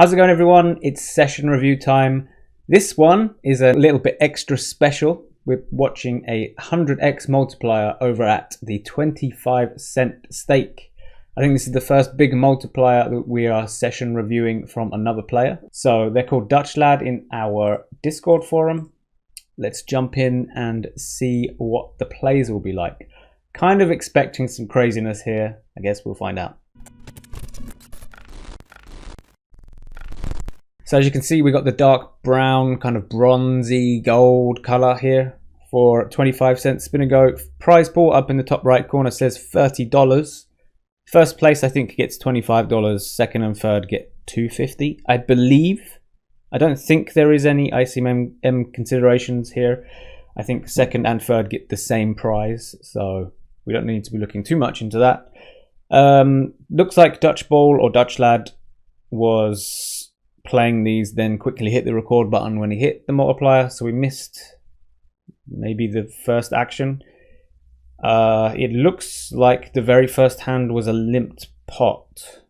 How's it going, everyone? It's session review time. This one is a little bit extra special. We're watching a 100x multiplier over at the 25-cent stake. I think this is the first big multiplier that we are session reviewing from another player. So they're called Dutchlad in our Discord forum. Let's jump in and see what the plays will be like. Kind of expecting some craziness here. I guess we'll find out. So as you can see, we got the dark brown, kind of bronzy gold color here for 25-cent spin and go. Prize pool up in the top right corner says $30. First place, I think, gets $25. Second and third get $2.50, I believe. I don't think there is any ICM considerations here. I think second and third get the same prize, so we don't need to be looking too much into that. Looks like Dutch Ball or Dutchlad was playing these, then quickly hit the record button when he hit the multiplier, so we missed maybe the first action. It looks like the very first hand was a limped pot,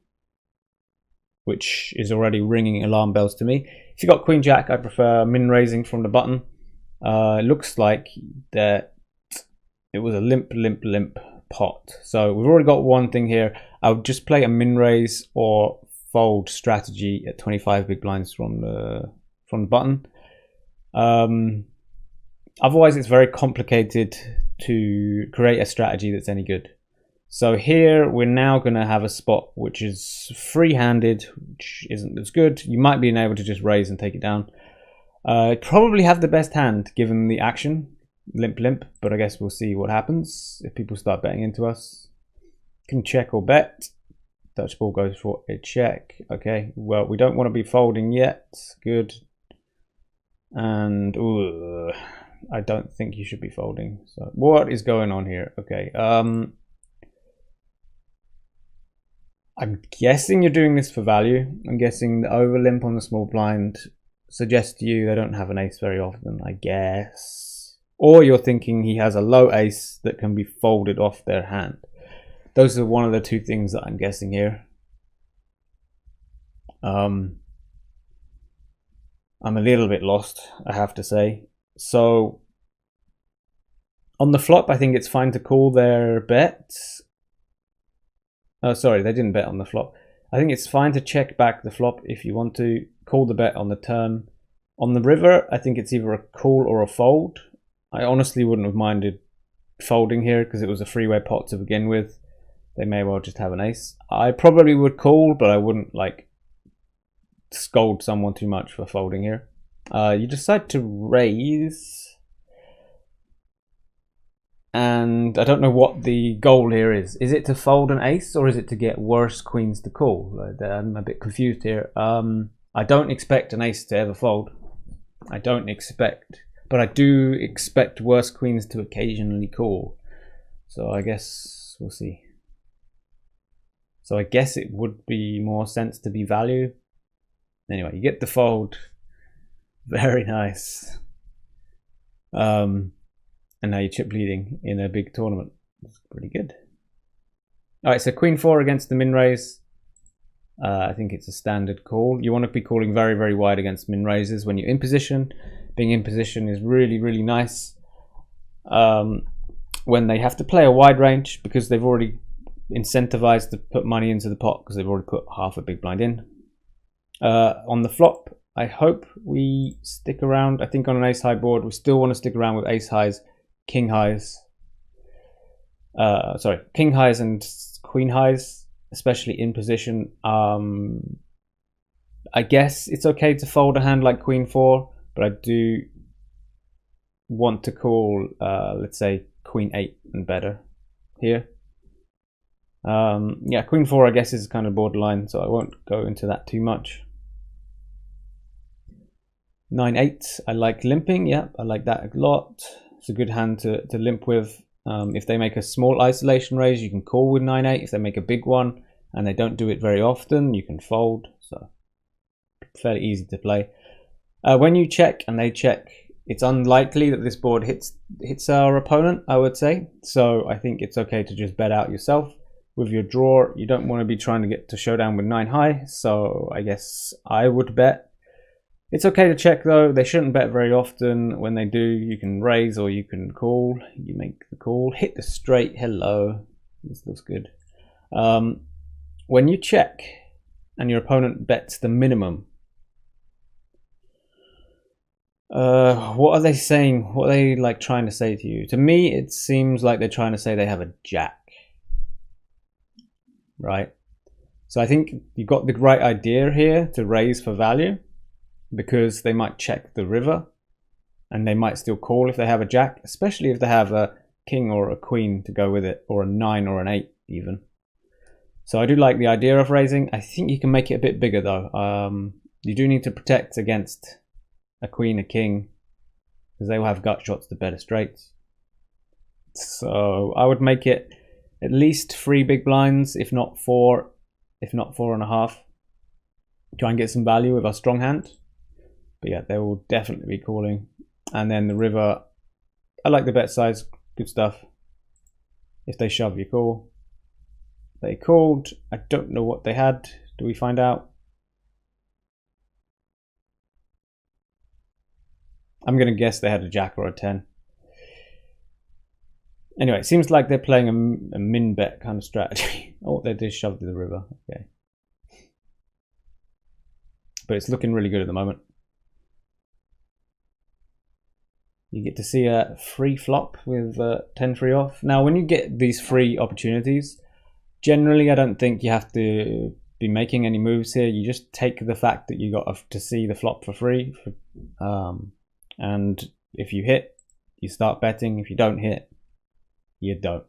which is already ringing alarm bells to me. If you got Queen Jack, I prefer min raising from the button. It looks like that it was a limp pot, so we've already got one thing here. I would just play a min raise or fold strategy at 25 big blinds from the button. Otherwise, it's very complicated to create a strategy that's any good. So here we're now going to have a spot which is free-handed, which isn't as good. You might be able to just raise and take it down. Probably have the best hand given the action, limp, but I guess we'll see what happens if people start betting into us. Can check or bet. Dutch ball goes for a check. Okay, well, we don't want to be folding yet. Good. And I don't think you should be folding. So what is going on here? Okay. I'm guessing you're doing this for value. I'm guessing the over limp on the small blind suggests to you they don't have an ace very often, I guess. Or you're thinking he has a low ace that can be folded off their hand. Those are one of the two things that I'm guessing here. I'm a little bit lost, I have to say. So on the flop, I think it's fine to call their bets. Oh, sorry, they didn't bet on the flop. I think it's fine to check back the flop if you want to call the bet on the turn. On the river, I think it's either a call or a fold. I honestly wouldn't have minded folding here because it was a freeway pot to begin with. They may well just have an ace. I probably would call, but I wouldn't like scold someone too much for folding here. You decide to raise, and I don't know what the goal here is. Is it to fold an ace or is it to get worse queens to call? I'm a bit confused here. I don't expect an ace to ever fold. I don't expect, but I do expect worse queens to occasionally call. So I guess we'll see. So I guess it would be more sense to be value. Anyway, you get the fold. Very nice. And now you're chip leading in a big tournament. That's pretty good. All right, so Queen 4 against the min raise. I think it's a standard call. You want to be calling very, very wide against min raises when you're in position. Being in position is really, really nice. When they have to play a wide range because they've already incentivized to put money into the pot because they've already put half a big blind in. On the flop, I hope we stick around. I think on an ace high board, we still want to stick around with ace highs, king highs. King highs and queen highs, especially in position. I guess it's okay to fold a hand like Queen 4, but I do want to call, let's say, Queen 8 and better here. Yeah, Queen 4 I guess is kind of borderline, so I won't go into that too much. 9-8, I like limping. Yeah, I like that a lot. It's a good hand to limp with. If they make a small isolation raise, you can call with 9-8. If they make a big one and they don't do it very often, you can fold. So fairly easy to play. When you check and they check, it's unlikely that this board hits our opponent, I would say. So I think it's okay to just bet out yourself. with your draw. You don't want to be trying to get to showdown with 9 high, so I guess I would bet. It's okay to check though. They shouldn't bet very often. When they do, you can raise or you can call. You make the call, hit the straight. Hello, this looks good. When you check and your opponent bets the minimum, what are they saying? What are they like trying to say to you? To me, it seems like they're trying to say they have a jack, right? So I think you got the right idea here to raise for value, because they might check the river and they might still call if they have a jack, especially if they have a king or a queen to go with it, or a 9 or an 8 even. So I do like the idea of raising. I think you can make it a bit bigger though. You do need to protect against a queen, a king, because they will have gut shots to better straights. So I would make it at least 3 big blinds, if not 4, if not 4.5. Try and get some value with our strong hand. But yeah, they will definitely be calling. And then the river, I like the bet size, good stuff. If they shove, you call. They called. I don't know what they had. Do we find out? I'm going to guess they had a jack or a 10. Anyway, it seems like they're playing a min bet kind of strategy. Oh, they just shoved to the river. Okay. But it's looking really good at the moment. You get to see a free flop with 10-3 off. Now, when you get these free opportunities, generally I don't think you have to be making any moves here. You just take the fact that you got to see the flop for free. And if you hit, you start betting. If you don't hit, you don't.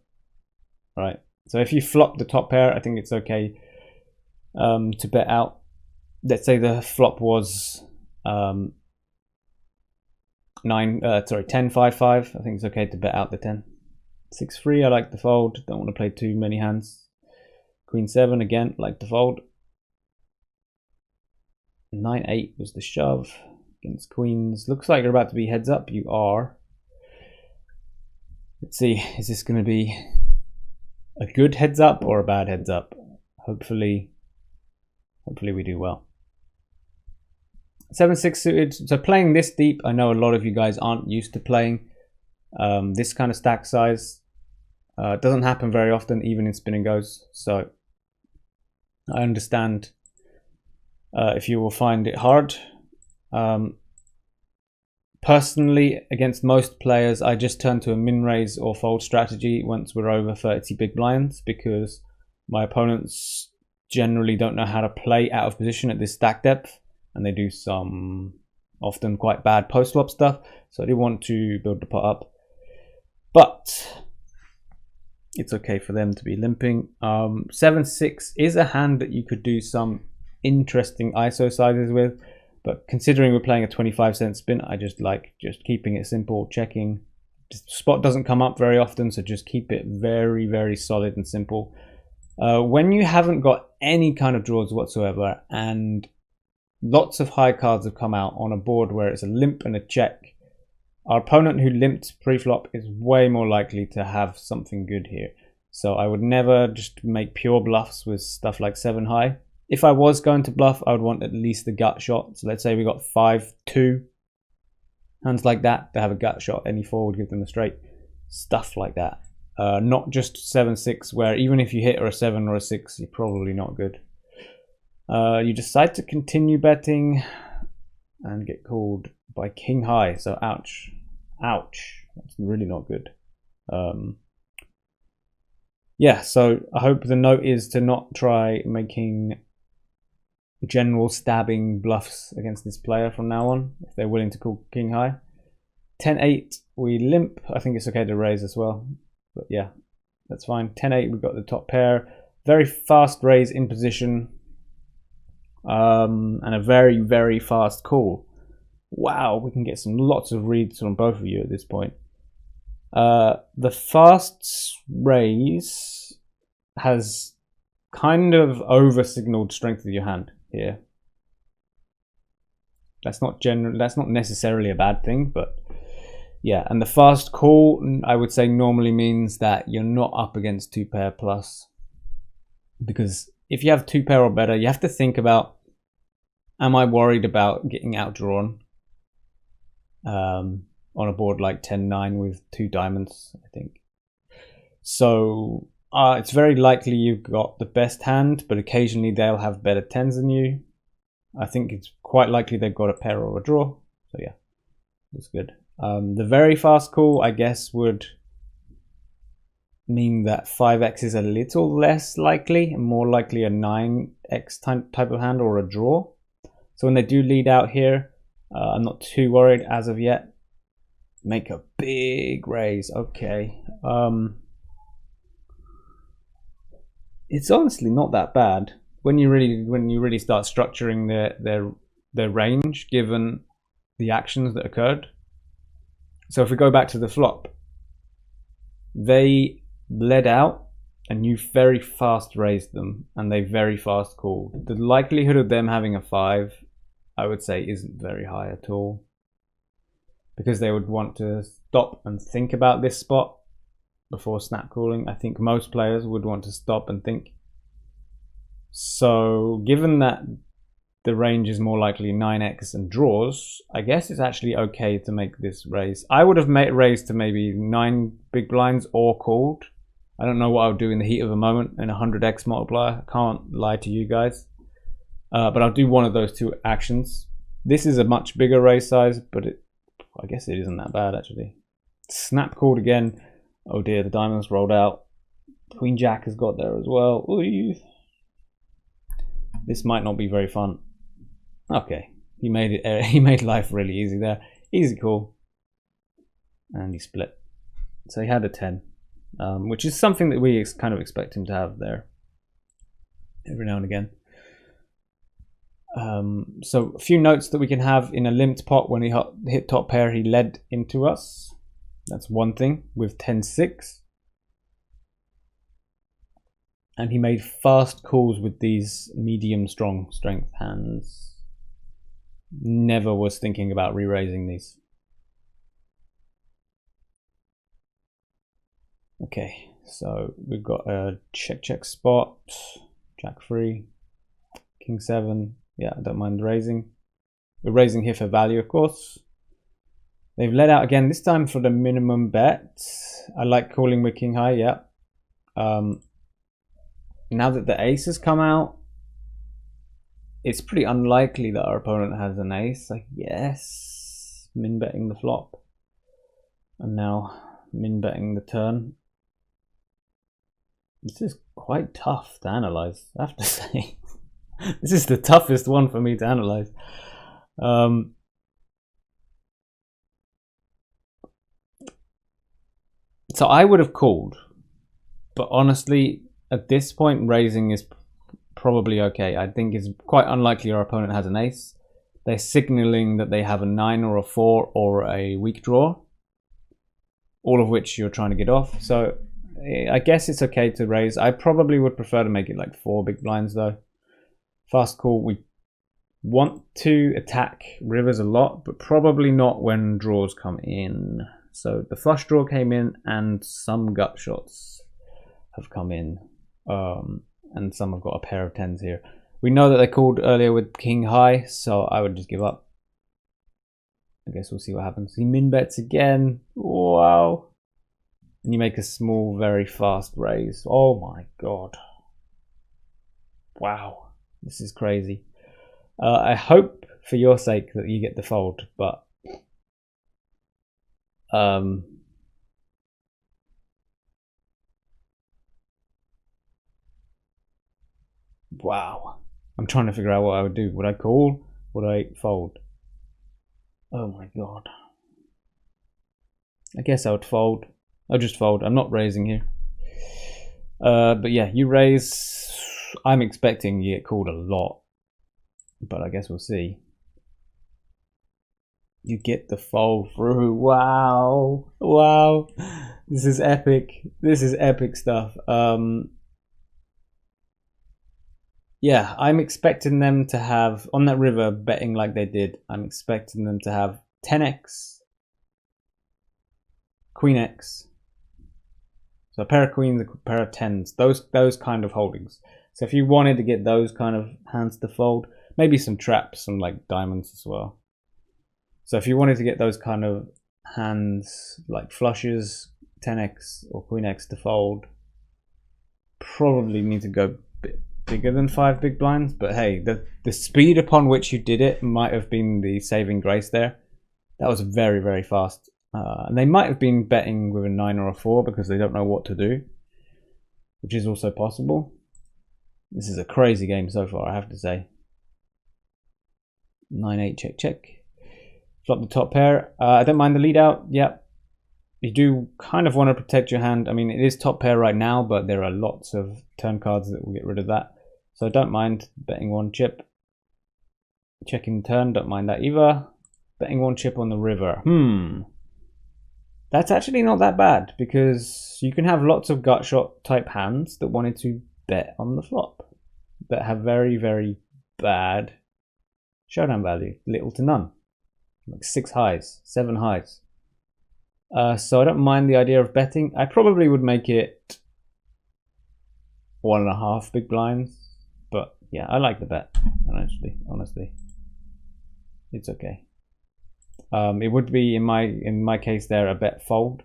Right? So if you flop the top pair, I think it's okay to bet out. Let's say the flop was 10-5-5. I think it's okay to bet out the 10. 6-3, I like the fold. Don't want to play too many hands. Queen 7 again, like the fold. 9-8 was the shove against queens. Looks like you're about to be heads up. You are. Let's see, is this going to be a good heads up or a bad heads up? Hopefully we do well. 7-6 suited. So playing this deep, I know a lot of you guys aren't used to playing this kind of stack size. It doesn't happen very often, even in spin and goes. So I understand if you will find it hard. Personally, against most players, I just turn to a min raise or fold strategy once we're over 30 big blinds, because my opponents generally don't know how to play out of position at this stack depth, and they do some often quite bad post flop stuff. So I do want to build the pot up, but it's okay for them to be limping. 7-6 is a hand that you could do some interesting ISO sizes with, but considering we're playing a 25-cent spin, I just like keeping it simple, checking. Spot doesn't come up very often, so just keep it very, very solid and simple. When you haven't got any kind of draws whatsoever and lots of high cards have come out on a board where it's a limp and a check, our opponent who limped pre-flop is way more likely to have something good here. So I would never just make pure bluffs with stuff like 7 high. If I was going to bluff, I would want at least the gut shot. So let's say we got 5-2. Hands like that, they have a gut shot. Any 4 would give them a straight. Stuff like that. Not just 7-6, where even if you hit or a 7 or a 6, you're probably not good. You decide to continue betting and get called by king high. So ouch. Ouch. That's really not good. Yeah, so I hope the note is to not try making general stabbing bluffs against this player from now on, if they're willing to call king high. 10-8, we limp. I think it's okay to raise as well, but yeah, that's fine. 10-8, we've got the top pair. Very fast raise in position, and a very, very fast call. Wow, we can get some lots of reads from both of you at this point. The fast raise has kind of over signaled strength of your hand here. That's not necessarily a bad thing, but yeah. And the fast call, I would say, normally means that you're not up against 2 pair plus. Because if you have 2 pair or better, you have to think about, am I worried about getting outdrawn on a board like 10-9 with 2 diamonds, I think. So it's very likely you've got the best hand, but occasionally they'll have better 10s than you. I think it's quite likely they've got a pair or a draw. So yeah, that's good. The very fast call, I guess, would mean that 5x is a little less likely and more likely a 9x type of hand or a draw. So when they do lead out here, I'm not too worried as of yet. Make a big raise. Okay. It's honestly not that bad when you really start structuring their range given the actions that occurred. So if we go back to the flop, they led out and you very fast raised them and they very fast called. The likelihood of them having a 5, I would say, isn't very high at all, because they would want to stop and think about this spot before snap calling. I think most players would want to stop and think. So given that the range is more likely 9x and draws, I guess it's actually okay to make this raise. I would have raised to maybe 9 big blinds or called. I don't know what I would do in the heat of the moment in a 100x multiplier. I can't lie to you guys. But I'll do one of those 2 actions. This is a much bigger raise size, but I guess it isn't that bad actually. Snap called again. Oh dear, the diamonds rolled out. Queen Jack has got there as well. Ooh. This might not be very fun. Okay, he made it. He made life really easy there. Easy call, and he split. So he had a 10, which is something that we kind of expect him to have there every now and again. So a few notes that we can have in a limped pot. When he hit top pair, he led into us. That's one thing with 10-6. And he made fast calls with these medium strong strength hands. Never was thinking about re-raising these. Okay, so we've got a check spot, Jack 3, King 7. Yeah, I don't mind raising. We're raising here for value, of course. They've led out again, this time for the minimum bet. I like calling with King High, yeah. Now that the ace has come out, it's pretty unlikely that our opponent has an ace, I guess. Min betting the flop. And now min betting the turn. This is quite tough to analyze, I have to say. This is the toughest one for me to analyze. So I would have called, but honestly, at this point, raising is probably okay. I think it's quite unlikely our opponent has an ace. They're signaling that they have a 9 or a 4 or a weak draw, all of which you're trying to get off. So I guess it's okay to raise. I probably would prefer to make it like 4 big blinds though. Fast call. We want to attack rivers a lot, but probably not when draws come in. So the flush draw came in and some gut shots have come in. And some have got a pair of 10s here. We know that they called earlier with King High, so I would just give up. I guess we'll see what happens. He min bets again. Wow. And you make a small, very fast raise. Oh my god. Wow. This is crazy. I hope for your sake that you get the fold, but wow. I'm trying to figure out what I would do. Would I call? Would I fold? Oh my god. I guess I would fold. I'll just fold. I'm not raising here. But yeah, you raise. I'm expecting you get called a lot, but I guess we'll see. You get the fold through. Wow. Wow. This is epic. This is epic stuff. Yeah, I'm expecting them to have, on that river, betting like they did, I'm expecting them to have 10x, Queen X. So a pair of queens, a pair of 10s, those kind of holdings. So if you wanted to get those kind of hands to fold, maybe some traps, some like diamonds as well. So if you wanted to get those kind of hands like flushes, 10x or queen x to fold, probably need to go a bit bigger than 5 big blinds. But hey, the speed upon which you did it might have been the saving grace there. That was very, very fast. And they might have been betting with a 9 or a 4 because they don't know what to do, which is also possible. This is a crazy game so far, I have to say. 9-8, check, check. Flop the top pair. I don't mind the lead out. Yep. You do kind of want to protect your hand. I mean, it is top pair right now, but there are lots of turn cards that will get rid of that. So I don't mind betting 1 chip. Checking the turn, don't mind that either. Betting 1 chip on the river. That's actually not that bad, because you can have lots of gut shot type hands that wanted to bet on the flop that have very, very bad showdown value, little to none, like 6 highs, 7 highs. So I don't mind the idea of betting. I probably would make it 1.5 big blinds, but yeah, I like the bet. Honestly, it's okay. It would be in my case there a bet fold.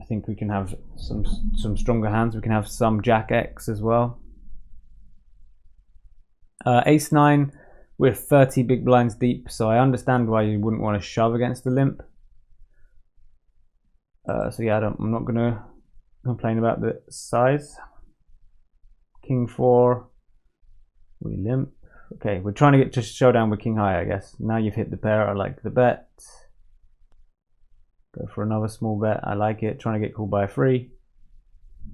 I think we can have some stronger hands. We can have some Jack X as well. Ace 9, we're 30 big blinds deep, so I understand why you wouldn't want to shove against the limp. So yeah, I'm not gonna complain about the size. King 4, we limp. Okay, we're trying to get just showdown with king high, I guess. Now you've hit the pair, I like the bet. Go for another small bet, I like it. Trying to get called by a 3.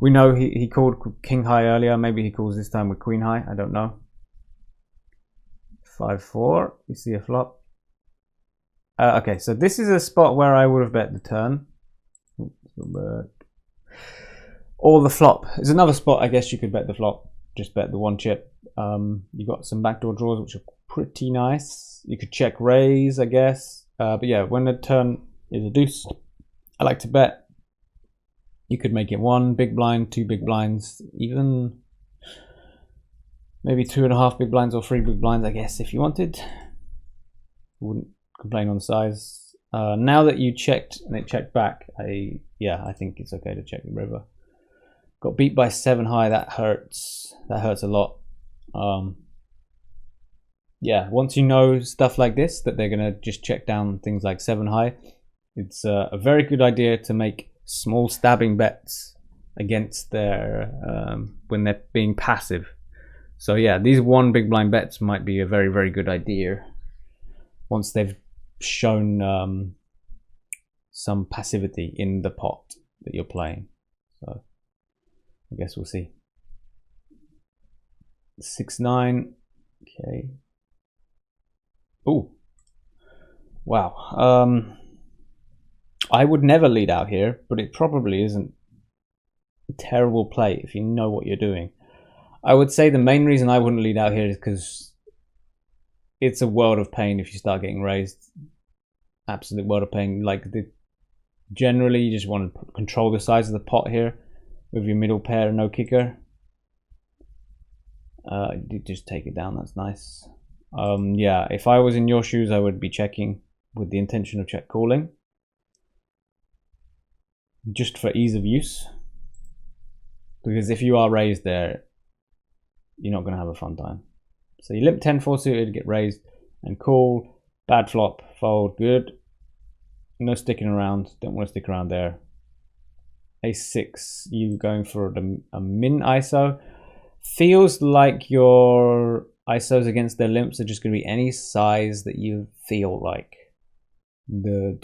We know he called king high earlier, maybe he calls this time with queen high, I don't know. 5-4, you see a flop. Okay, so this is a spot where I would have bet the turn. Or the flop. There's another spot I guess you could bet the flop. Just bet the 1 chip. You got some backdoor draws which are pretty nice. You could check raise, I guess. But yeah, when the turn is a deuce, I like to bet. You could make it 1 big blind, 2 big blinds, even maybe 2.5 big blinds or 3 big blinds, I guess, if you wanted. Wouldn't complain on size. Now that you checked and it checked back, I think it's okay to check the river. Got beat by 7 high, that hurts. That hurts a lot. Yeah, once you know stuff like this, that they're gonna just check down things like 7 high, it's a very good idea to make small stabbing bets against their when they're being passive. So yeah, these 1 big blind bets might be a very, very good idea once they've shown some passivity in the pot that you're playing. So I guess we'll see. 6-9. Okay. Oh, wow. I would never lead out here, but it probably isn't a terrible play if you know what you're doing. I would say the main reason I wouldn't lead out here is because it's a world of pain if you start getting raised. Absolute world of pain. Like, generally you just want to control the size of the pot here with your middle pair, no kicker. You just take it down, that's nice. Yeah, if I was in your shoes, I would be checking with the intention of check calling, just for ease of use, because if you are raised there, you're not going to have a fun time. So you limp 10-4 suited, get raised and call. Bad flop, fold, good. No sticking around, don't want to stick around there. Ace 6, you going for a min ISO. Feels like your ISOs against their limps are just going to be any size that you feel like,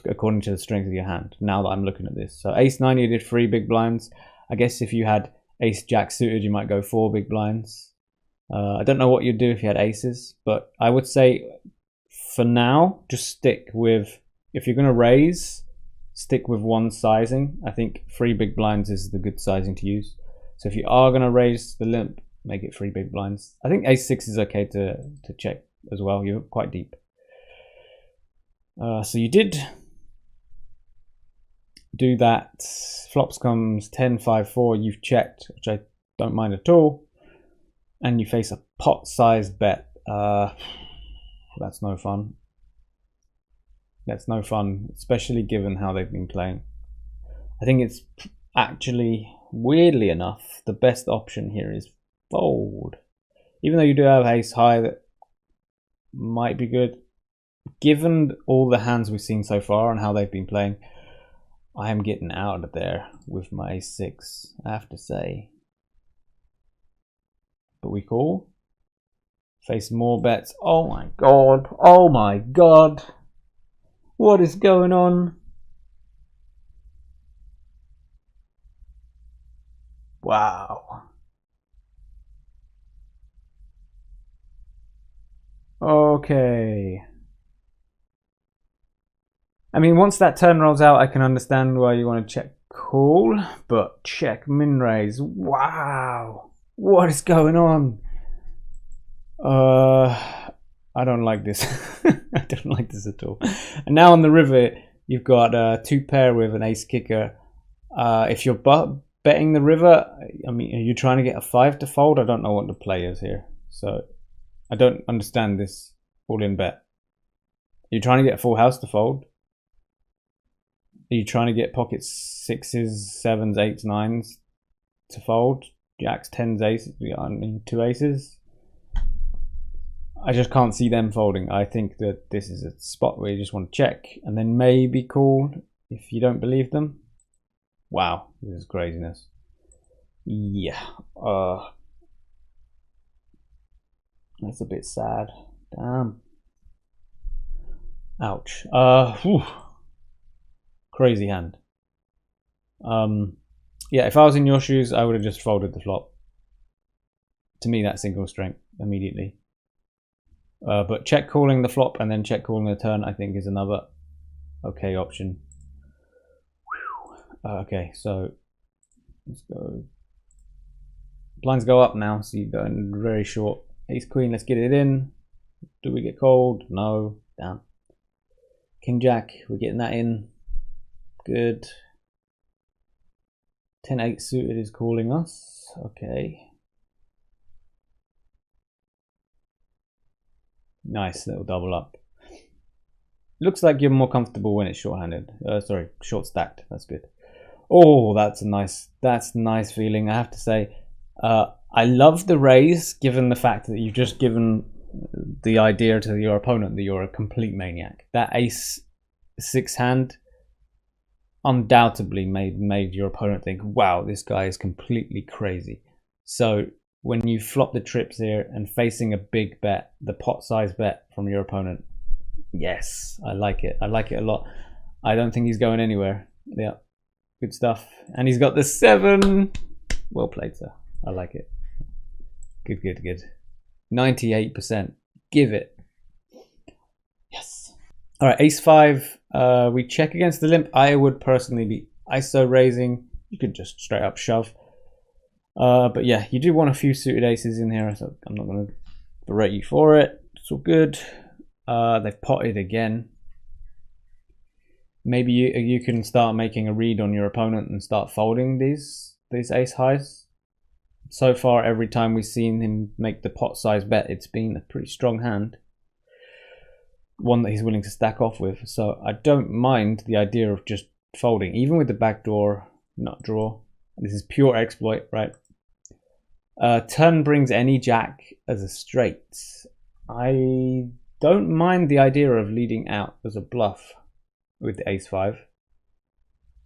according to the strength of your hand, now that I'm looking at this. So Ace 9, you did 3 big blinds. I guess if you had Ace Jack suited, you might go 4 big blinds. I don't know what you'd do if you had aces, but I would say for now, just stick with, if you're going to raise, stick with 1 sizing. I think 3 big blinds is the good sizing to use. So if you are going to raise the limp, make it 3 big blinds. I think Ace 6 is okay to check as well. You're quite deep. So you did do that. Flops comes 10-5-4. You've checked, which I don't mind at all. And you face a pot-sized bet. That's no fun. That's no fun, especially given how they've been playing. I think it's actually, weirdly enough, the best option here is fold. Even though you do have ace high that might be good, given all the hands we've seen so far and how they've been playing, I am getting out of there with my ace six, I have to say. But we call. Face more bets. Oh my god. Oh my god. What is going on? Wow. Okay. I mean, once that turn rolls out, I can understand why you want to check call, but check min raise. Wow. What is going on? I don't like this. I don't like this at all. And now on the river, you've got two pair with an ace kicker. If you're betting the river, I mean, are you trying to get a 5 to fold? I don't know what the play is here. So I don't understand this all-in bet. Are you trying to get a full house to fold? Are you trying to get pocket sixes, sevens, eights, nines to fold? Jacks, tens, aces, I mean, two aces? I just can't see them folding. I think that this is a spot where you just want to check and then maybe call if you don't believe them. Wow, this is craziness. Yeah, that's a bit sad. Damn. Ouch. Whew. Crazy hand. Yeah, if I was in your shoes, I would have just folded the flop. To me, that's single strength immediately. But check calling the flop and then check calling the turn, I think, is another okay option. Okay, so let's go. Blinds go up now, so you're going very short. Ace queen, let's get it in. Do we get called? No. Damn. King jack, we're getting that in. Good. 10-8 suited is calling us. Okay. Nice little double up. Looks like you're more comfortable when it's short-handed. Sorry, short stacked. That's good. Oh, that's a nice feeling, I have to say. I love the raise, given the fact that you've just given the idea to your opponent that you're a complete maniac. That ace six hand undoubtedly made your opponent think, wow, this guy is completely crazy. So when you flop the trips here and facing a big bet, the pot size bet from your opponent, yes, I like it. I like it a lot. I don't think he's going anywhere. Yeah, good stuff. And he's got the 7. Well played, sir. I like it. Good, good, good. 98%. Give it. Yes. All right, ace 5. We check against the limp. I would personally be ISO raising. You could just straight up shove. But yeah, you do want a few suited aces in here, so I'm not going to berate you for it. It's all good. They've potted again. Maybe you can start making a read on your opponent and start folding these ace highs. So far, every time we've seen him make the pot size bet, it's been a pretty strong hand. One that he's willing to stack off with. So I don't mind the idea of just folding, even with the backdoor nut draw. This is pure exploit, right? Turn brings any jack as a straight. I don't mind the idea of leading out as a bluff with the ace 5.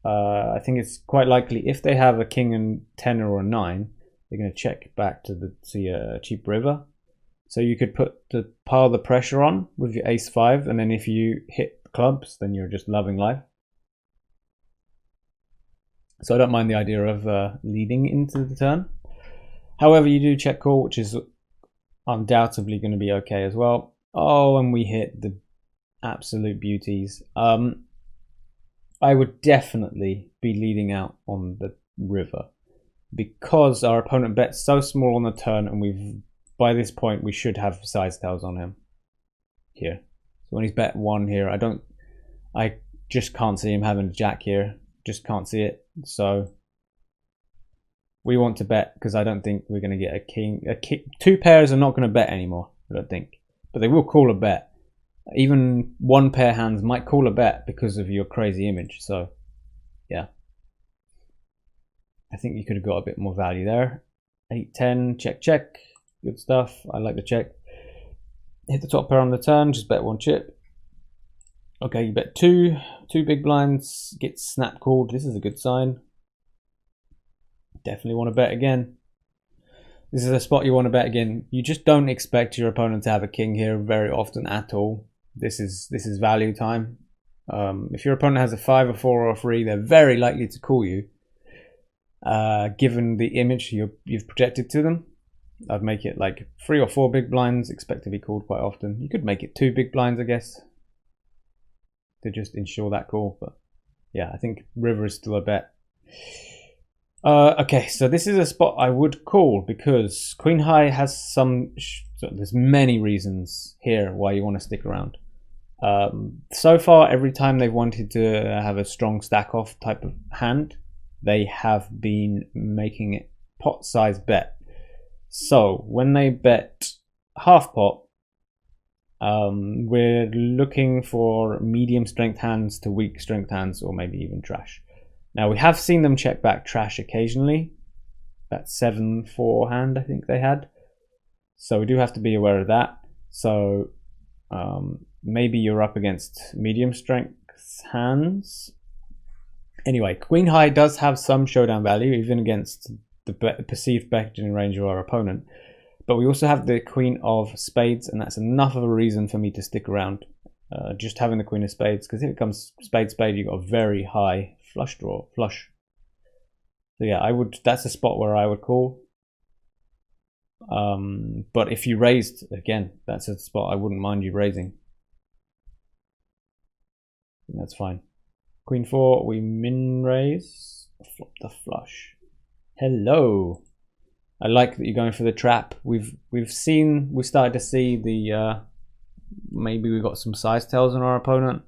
I think it's quite likely if they have a king and 10 or a 9, they're going to check back to see a cheap river. So you could pile the pressure on with your ace 5, and then if you hit clubs, then you're just loving life. So I don't mind the idea of leading into the turn. However, you do check call, which is undoubtedly going to be okay as well. Oh, and we hit the absolute beauties. I would definitely be leading out on the river because our opponent bets so small on the turn, and by this point we should have size tails on him here. So when he's bet 1 here, I just can't see him having a jack here. Just can't see it. So we want to bet because I don't think we're going to get a king. Two pairs are not going to bet anymore, I don't think. But they will call a bet. Even one pair hands might call a bet because of your crazy image. So, yeah. I think you could have got a bit more value there. 8-10, check, check. Good stuff. I like the check. Hit the top pair on the turn, just bet one chip. Okay, you bet two big blinds, get snap called. This is a good sign. Definitely want to bet again. This is a spot you want to bet again. You just don't expect your opponent to have a king here very often at all. This is value time. If your opponent has a 5, a 4, or a 3, they're very likely to call you. Given the image you've projected to them. I'd make it like 3 or 4 big blinds, expect to be called quite often. You could make it 2 big blinds, I guess, to just ensure that call. But yeah, I think river is still a bet. Okay, so this is a spot I would call because queen high has some. So there's many reasons here why you want to stick around. So far, every time they've wanted to have a strong stack off type of hand, they have been making it pot size bet. So when they bet half pot, we're looking for medium strength hands to weak strength hands, or maybe even trash. Now we have seen them check back trash occasionally. That 7-4 hand I think they had. So we do have to be aware of that. So maybe you're up against medium strength hands. Anyway, queen high does have some showdown value, even against the perceived betting range of our opponent. But we also have the queen of spades, and that's enough of a reason for me to stick around. Just having the queen of spades, because if it comes spade, spade, you've got a very high flush draw, flush. So yeah, that's a spot where I would call. But if you raised, again, that's a spot I wouldn't mind you raising. That's fine. Queen 4, we min raise, flop the flush. Hello. I like that you're going for the trap. We started to see the maybe we got some size tells on our opponent.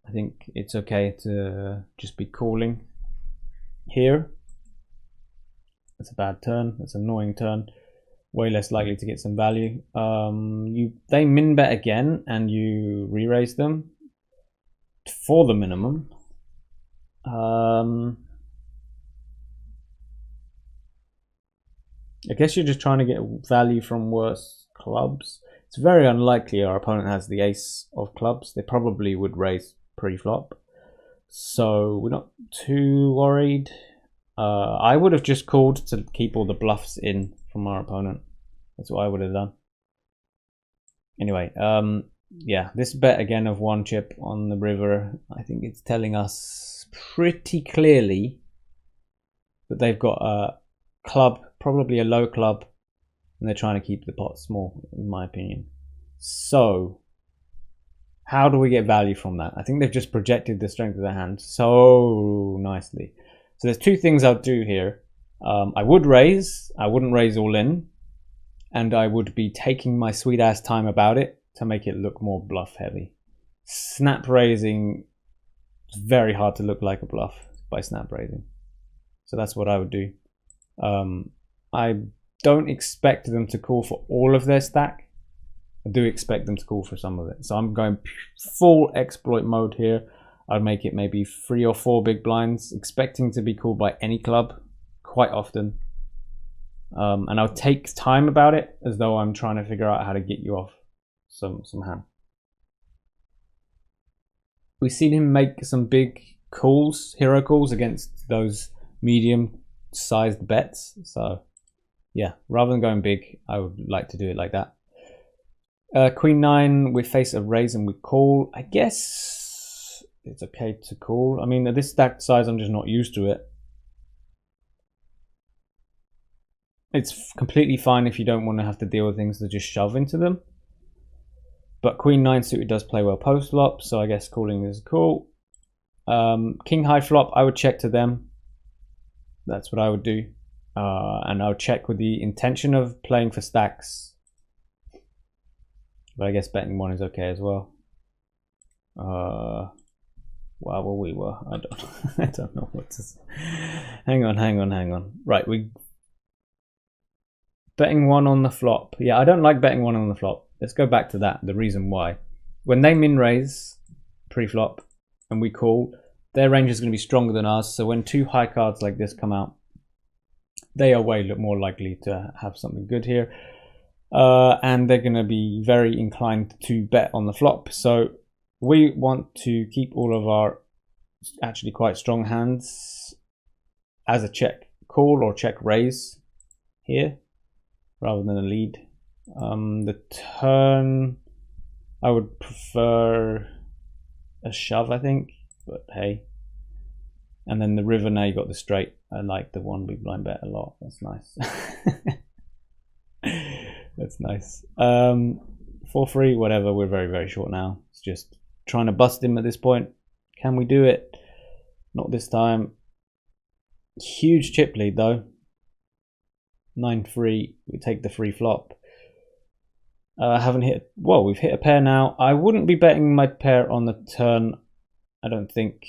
I think it's okay to just be calling here. That's a bad turn. That's an annoying turn. Way less likely to get some value. They min bet again and you re-raise them for the minimum. I guess you're just trying to get value from worse clubs. It's very unlikely our opponent has the ace of clubs. They probably would raise pre-flop. So we're not too worried. I would have just called to keep all the bluffs in from our opponent. That's what I would have done. Anyway, yeah, this bet again of 1 chip on the river, I think it's telling us pretty clearly that they've got a club, probably a low club, and they're trying to keep the pot small, in my opinion. So how do we get value from that? I think they've just projected the strength of the hand so nicely. So there's 2 things I'll do here. I would raise, I wouldn't raise all in, and I would be taking my sweet ass time about it to make it look more bluff heavy. Snap raising, it's very hard to look like a bluff by snap raising. So that's what I would do. I don't expect them to call for all of their stack. I do expect them to call for some of it. So I'm going full exploit mode here. I'd make it maybe 3 or 4 big blinds, expecting to be called by any club quite often. And I'll take time about it as though I'm trying to figure out how to get you off some hand. We've seen him make some big calls, hero calls against those medium sized bets. So yeah, rather than going big, I would like to do it like that. Queen 9, we face a raise and we call. I guess it's okay to call. I mean, at this stack size, I'm just not used to it. It's completely fine if you don't want to have to deal with things to just shove into them. But Queen 9 suited does play well post flop, so I guess calling is cool. King high flop, I would check to them. That's what I would do. And I would check with the intention of playing for stacks. But I guess betting 1 is okay as well. Wow, well, we were. I don't know what to say. Hang on. Right, we betting one on the flop. Yeah, I don't like betting one on the flop. Let's go back to that, the reason why. When they min raise pre-flop and we call, their range is going to be stronger than ours. So when two high cards like this come out, they are way more likely to have something good here. And they're going to be very inclined to bet on the flop. So we want to keep all of our actually quite strong hands as a check call or check raise here, rather than a lead. The turn, I would prefer a shove, I think, but hey. And then the river, now you got the straight. I like the one big blind bet a lot. That's nice. That's nice. 4-3, whatever. We're very short now. It's just trying to bust him at this point. Can we do it? Not this time. Huge chip lead though. 9-3. We take the free flop. Haven't hit. Well, we've hit a pair now. I wouldn't be betting my pair on the turn. I don't think.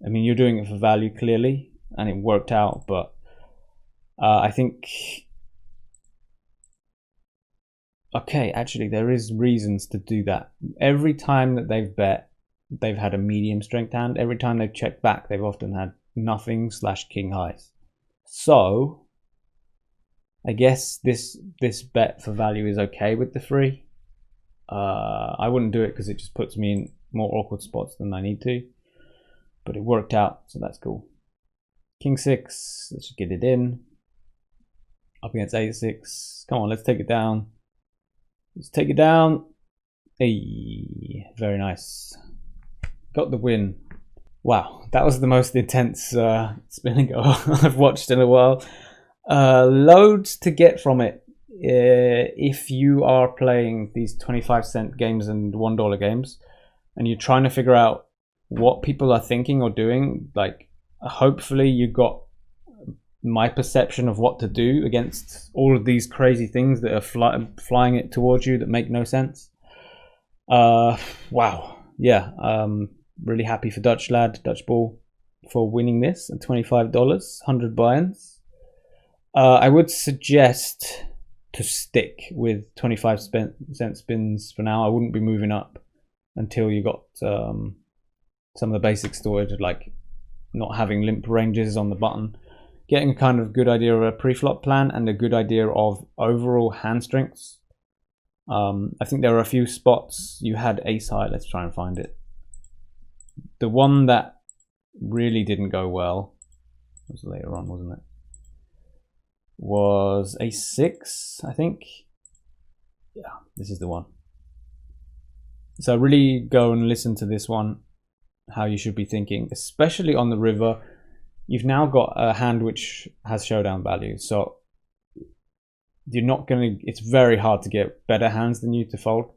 I mean, you're doing it for value clearly, and it worked out. But I think. Okay, actually, there is reasons to do that. Every time that they've bet, they've had a medium strength hand. Every time they've checked back, they've often had nothing / king highs. So I guess this bet for value is okay with the free. I wouldn't do it because it just puts me in more awkward spots than I need to. But it worked out, so that's cool. King 6, let's just get it in. Up against 8-6. Come on, let's take it down. Let's take it down. Hey, very nice. Got the win. Wow, that was the most intense spinning go I've watched in a while. Loads to get from it if you are playing these 25-cent games and $1 games, and you're trying to figure out what people are thinking or doing. Like, hopefully you got my perception of what to do against all of these crazy things that are flying it towards you that make no sense. Wow, yeah. Really happy for Dutchlad, Dutch Ball, for winning this at $25, 100 buy-ins. I would suggest to stick with 25-cent spins for now. I wouldn't be moving up until you got some of the basics sorted, like not having limp ranges on the button, getting a kind of good idea of a pre-flop plan and a good idea of overall hand strengths. I think there are a few spots you had ace high. Let's try and find it. The one that really didn't go well was later on, wasn't it? Was ace 6, I think. Yeah, this is the one. So really go and listen to this one, how you should be thinking, especially on the river. You've now got a hand which has showdown value, so you're not going to, it's very hard to get better hands than you to fold,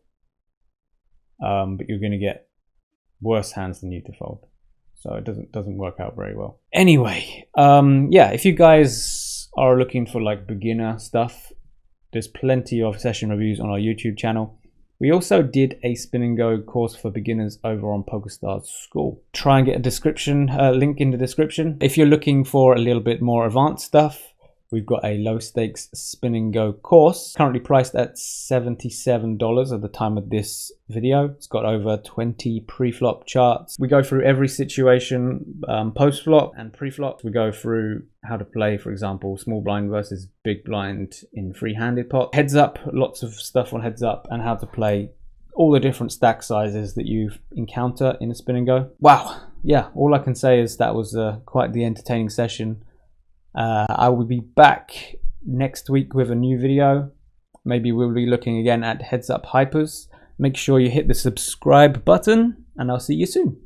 but you're going to get worse hands than you to fold, so it doesn't work out very well. Anyway, yeah, if you guys are looking for like beginner stuff, there's plenty of session reviews on our YouTube channel. We also did a spin and go course for beginners over on PokerStars School. Try and get a description link in the description. If you're looking for a little bit more advanced stuff, we've got a low stakes spin and go course, currently priced at $77 at the time of this video. It's got over 20 pre-flop charts. We go through every situation, post-flop and pre-flop. We go through how to play, for example, small blind versus big blind in free-handed pot. Heads up, lots of stuff on heads up, and how to play all the different stack sizes that you encounter in a spin and go. Wow, yeah, all I can say is that was quite the entertaining session. I will be back next week with a new video. Maybe we'll be looking again at heads up hypers. Make sure you hit the subscribe button, and I'll see you soon.